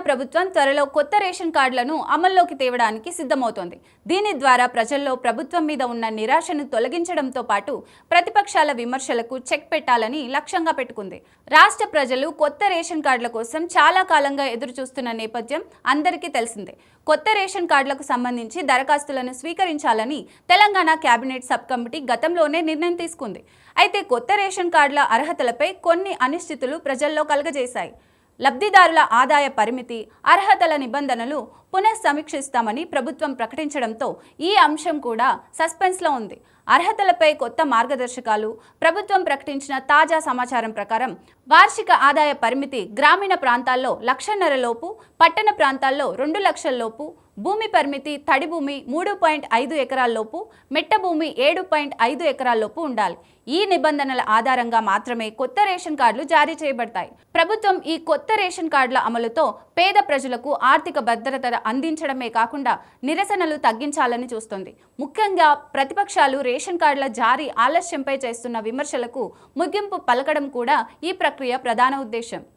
ప్రభుత్వం త్వరలో కొత్త రేషన్ కార్డులను అమల్లోకి తేవడానికి సిద్ధమవుతోంది. దీని ద్వారా ప్రజల్లో ప్రభుత్వం మీద ఉన్న నిరాశను తొలగించడంతో పాటు ప్రతిపక్షాల విమర్శలకు చెక్ పెట్టాలని లక్ష్యంగా పెట్టుకుంది. రాష్ట్ర ప్రజలు కొత్త రేషన్ కార్డుల కోసం చాలా కాలంగా ఎదురు చూస్తున్న నేపథ్యం అందరికీ తెలిసిందే. కొత్త రేషన్ కార్డులకు సంబంధించి దరఖాస్తులను స్వీకరించాలని తెలంగాణ కేబినెట్ సబ్ కమిటీ గతంలోనే నిర్ణయం తీసుకుంది. అయితే కొత్త రేషన్ కార్డుల అర్హతలపై కొన్ని అనిశ్చితులు ప్రజల్లో కలుగజేశాయి. లబ్ధిదారుల ఆదాయ పరిమితి, అర్హతల నిబంధనలు పునఃసమీక్షిస్తామని ప్రభుత్వం ప్రకటించడంతో ఈ అంశం కూడా సస్పెన్స్లో ఉంది. అర్హతలపై కొత్త మార్గదర్శకాలు, ప్రభుత్వం ప్రకటించిన తాజా సమాచారం ప్రకారం వార్షిక ఆదాయ పరిమితి గ్రామీణ ప్రాంతాల్లో 1,50,000 లోపు, పట్టణ ప్రాంతాల్లో 2 లక్షల లోపు, భూమి పరిమితి తడి భూమి 3.5 ఎకరాల లోపు, మెట్ట భూమి 7.5 ఎకరాల లోపు ఉండాలి. ఈ నిబంధనల ఆధారంగా మాత్రమే కొత్త రేషన్ కార్డులు జారీ చేయబడతాయి. ప్రభుత్వం ఈ కొత్త రేషన్ కార్డుల అమలుతో పేద ప్రజలకు ఆర్థిక భద్రత అందించడమే కాకుండా నిరసనలు తగ్గించాలని చూస్తోంది. ముఖ్యంగా ప్రతిపక్షాలు రేషన్ కార్డుల జారీ ఆలస్యంపై చేస్తున్న విమర్శలకు ముగింపు పలకడం కూడా ఈ ప్రక్రియ ప్రధాన ఉద్దేశం.